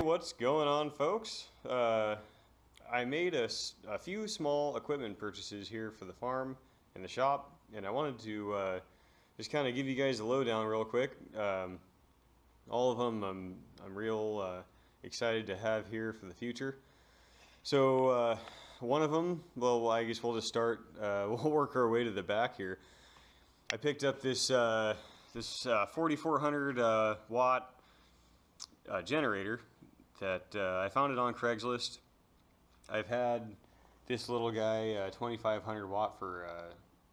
What's going on, folks? I made a few small equipment purchases here for the farm and the shop, and I wanted to just kind of give you guys a lowdown real quick. All of them I'm real excited to have here for the future. So one of them, well, I guess we'll just start. We'll work our way to the back here. I picked up this 4400 watt generator that I found it on Craigslist. I've had this little guy, 2500 watt, for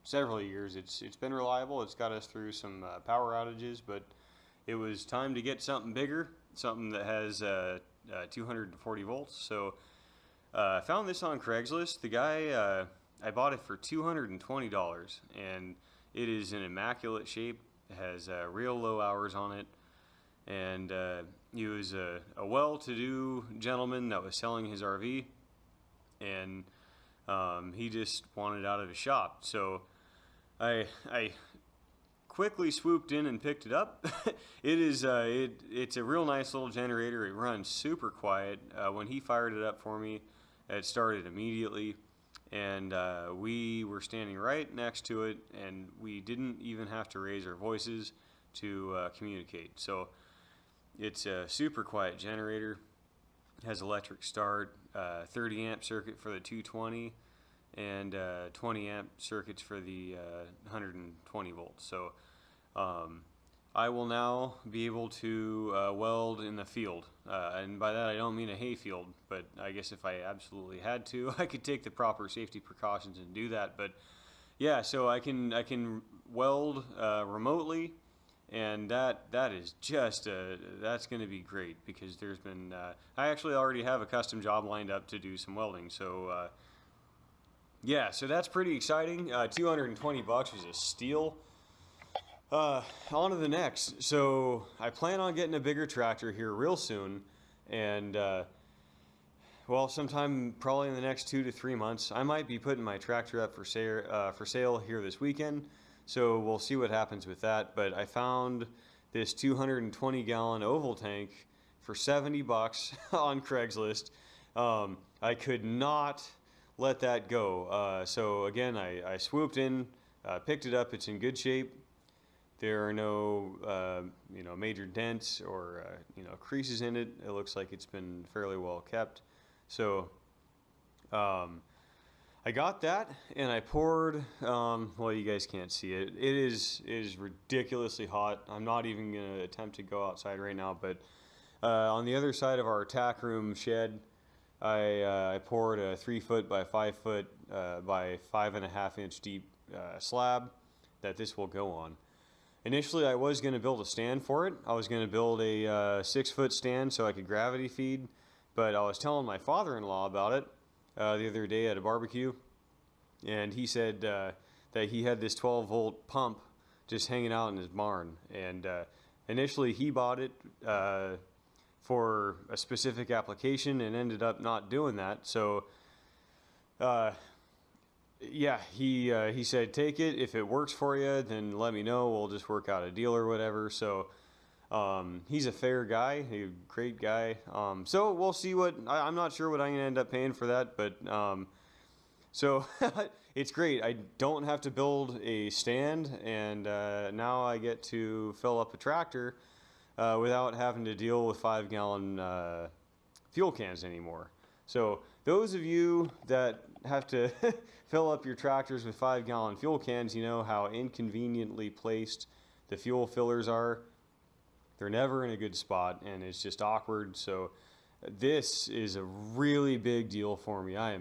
several years. It's been reliable. It's got us through some power outages, but it was time to get something bigger, something that has 240 volts. So I found this on Craigslist. The guy, I bought it for $220, and it is in immaculate shape. It has real low hours on it. And he was a well-to-do gentleman that was selling his RV, and he just wanted out of his shop. So I quickly swooped in and picked it up. It's a real nice little generator. It runs super quiet. When he fired it up for me, it started immediately, and we were standing right next to it, and we didn't even have to raise our voices to communicate. So it's a super quiet generator. It has electric start, 30 amp circuit for the 220, and 20 amp circuits for the 120 volts. So I will now be able to weld in the field, and by that I don't mean a hay field, but I guess if I absolutely had to, I could take the proper safety precautions and do that. But yeah, so I can weld remotely. And that is just that's going to be great, because there's been I actually already have a custom job lined up to do some welding. So yeah, so that's pretty exciting. 220 bucks was a steal. On to the next. So I plan on getting a bigger tractor here real soon, and well, sometime probably in the next 2 to 3 months, I might be putting my tractor up for sale here this weekend. So we'll see what happens with that. But I found this 220 gallon oval tank for 70 bucks on Craigslist. I could not let that go. So again, I swooped in, picked it up. It's in good shape. There are no major dents or creases in it. It looks like it's been fairly well kept. So I got that, and I poured, well, you guys can't see it. It is ridiculously hot. I'm not even going to attempt to go outside right now, but on the other side of our tack room shed, I poured a 3 foot by 5 foot by 5.5 inch deep slab that this will go on. Initially, I was going to build a stand for it. I was going to build a 6 foot stand so I could gravity feed, but I was telling my father-in-law about it the other day at a barbecue, and he said that he had this 12 volt pump just hanging out in his barn, and initially he bought it for a specific application and ended up not doing that. So yeah, he said, take it, if it works for you then let me know, we'll just work out a deal or whatever. So he's a fair guy, a great guy. So we'll see what, I'm not sure what I'm gonna end up paying for that, but so it's great. I don't have to build a stand, and now I get to fill up a tractor without having to deal with 5 gallon fuel cans anymore. So those of you that have to fill up your tractors with 5 gallon fuel cans, you know how inconveniently placed the fuel fillers are. They're never in a good spot, and it's just awkward. So this is a really big deal for me. I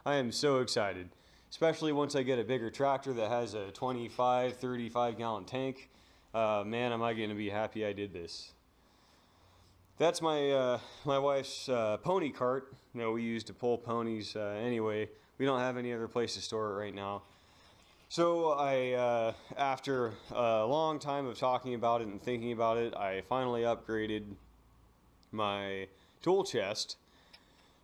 am so excited, especially once I get a bigger tractor that has a 25, 35 gallon tank. Man, am I going to be happy I did this. That's my my wife's pony cart. We use to pull ponies anyway. We don't have any other place to store it right now. So I, after a long time of talking about it and thinking about it, I finally upgraded my tool chest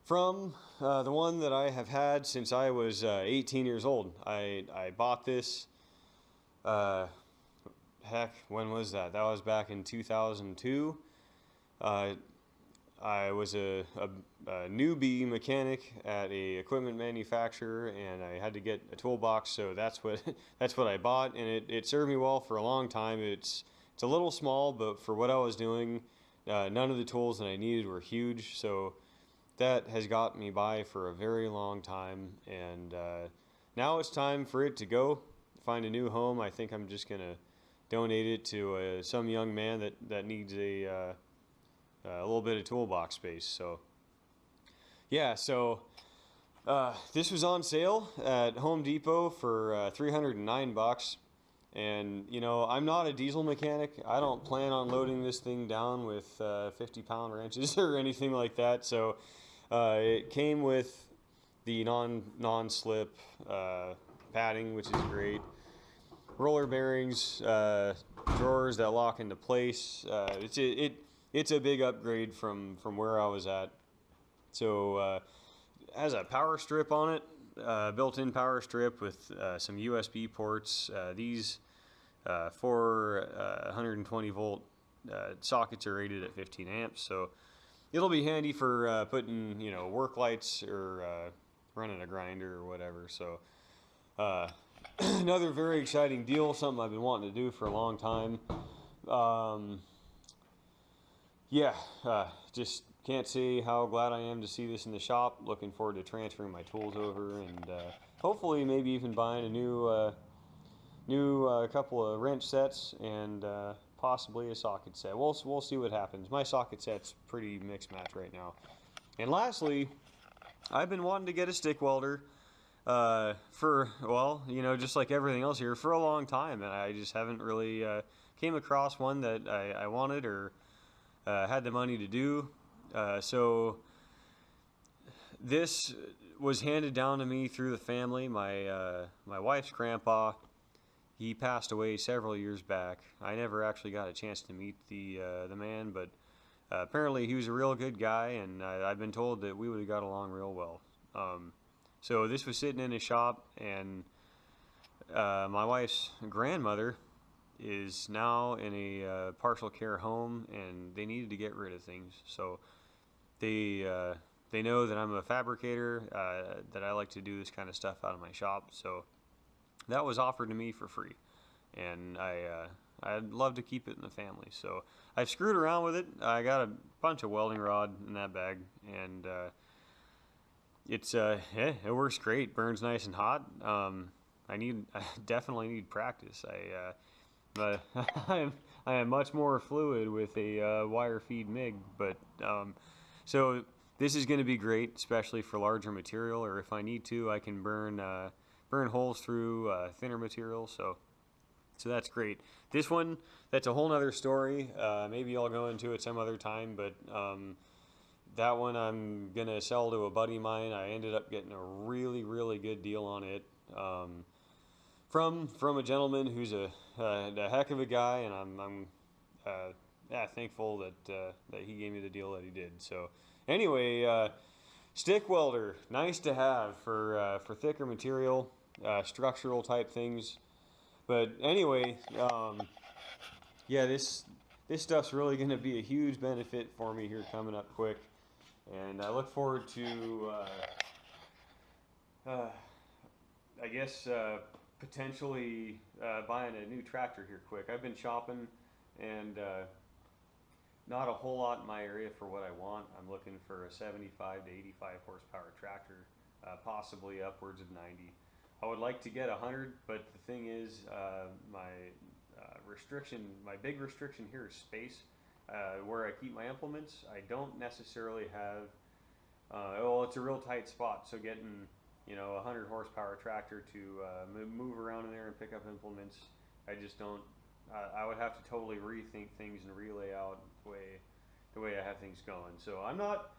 from the one that I have had since I was 18 years old. I bought this, heck, when was that? That was back in 2002. I was a newbie mechanic at a equipment manufacturer, and I had to get a toolbox, so that's what that's what I bought, and it served me well for a long time. It's a little small, but for what I was doing, none of the tools that I needed were huge, so that has got me by for a very long time, and now it's time for it to go find a new home. I think I'm just gonna donate it to some young man that needs a little bit of toolbox space. So yeah, so this was on sale at Home Depot for $309. And you know, I'm not a diesel mechanic. I don't plan on loading this thing down with 50-pound wrenches or anything like that. So it came with the non-slip padding, which is great. Roller bearings, drawers that lock into place. It's a big upgrade from where I was at. So it has a power strip on it, built-in power strip with some USB ports. These 120 volt sockets are rated at 15 amps, so it'll be handy for putting, you know, work lights or running a grinder or whatever. So another very exciting deal, something I've been wanting to do for a long time. Yeah, just can't say how glad I am to see this in the shop. Looking forward to transferring my tools over, and hopefully maybe even buying a new couple of wrench sets and possibly a socket set. We'll see what happens. My socket set's pretty mixed match right now. And lastly, I've been wanting to get a stick welder for, well, you know, just like everything else here, for a long time, and I just haven't really came across one that I wanted or had the money to do. So this was handed down to me through the family. My wife's grandpa, he passed away several years back. I never actually got a chance to meet the man, but apparently he was a real good guy, and I've been told that we would have got along real well. So this was sitting in his shop, and my wife's grandmother is now in a partial care home, and they needed to get rid of things. So they know that I'm a fabricator, that I like to do this kind of stuff out of my shop. So that was offered to me for free, and I'd love to keep it in the family. So I've screwed around with it. I got a bunch of welding rod in that bag, and it works great. Burns nice and hot. I definitely need practice. But I am much more fluid with a wire feed MIG. But so this is going to be great, especially for larger material, or if I need to, I can burn holes through thinner material. So that's great. This one, that's a whole nother story. Maybe I'll go into it some other time. But that one I'm gonna sell to a buddy of mine. I ended up getting a really, really good deal on it. From a gentleman who's a heck of a guy, and I'm thankful that he gave me the deal that he did. So anyway, stick welder, nice to have for thicker material, structural type things. But anyway, yeah, this stuff's really going to be a huge benefit for me here coming up quick, and I look forward to I guess potentially buying a new tractor here quick. I've been shopping, and not a whole lot in my area for what I want. I'm looking for a 75 to 85 horsepower tractor, possibly upwards of 90. I would like to get 100, but the thing is, my big restriction here is space. Where I keep my implements, I don't necessarily have, well, it's a real tight spot, so getting, you know, a 100 horsepower tractor to move around in there and pick up implements, I just don't. I would have to totally rethink things and relay out the way I have things going. So I'm not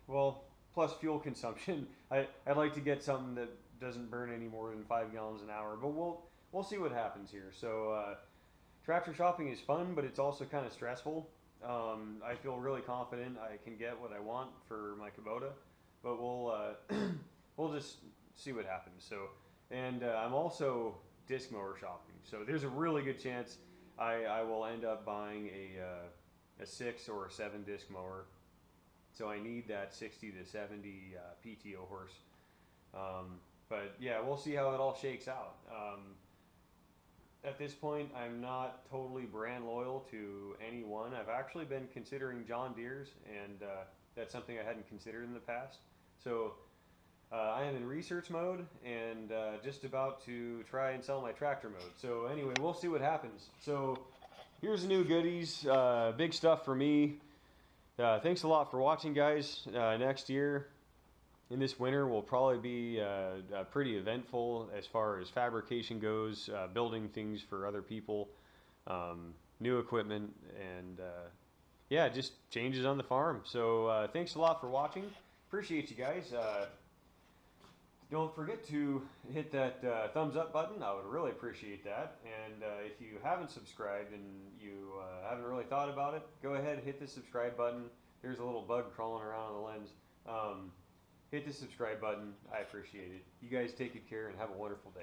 well. Plus fuel consumption, I'd like to get something that doesn't burn any more than 5 gallons an hour. But we'll see what happens here. So tractor shopping is fun, but it's also kind of stressful. I feel really confident I can get what I want for my Kubota, but we'll just see what happens. So, and I'm also disc mower shopping, so there's a really good chance I will end up buying a 6 or a 7 disc mower. So I need that 60 to 70 PTO horse. But yeah, we'll see how it all shakes out. At this point, I'm not totally brand loyal to any one. I've actually been considering John Deere's, and that's something I hadn't considered in the past. So I am in research mode and just about to try and sell my tractor mode. So anyway, we'll see what happens. So here's the new goodies, big stuff for me. Thanks a lot for watching, guys. Next year, in this winter, will probably be pretty eventful as far as fabrication goes, building things for other people, new equipment, and yeah, just changes on the farm. So thanks a lot for watching. Appreciate you guys. Don't forget to hit that thumbs up button. I would really appreciate that. And if you haven't subscribed and you haven't really thought about it, go ahead and hit the subscribe button. There's a little bug crawling around on the lens. Hit the subscribe button. I appreciate it. You guys take good care and have a wonderful day.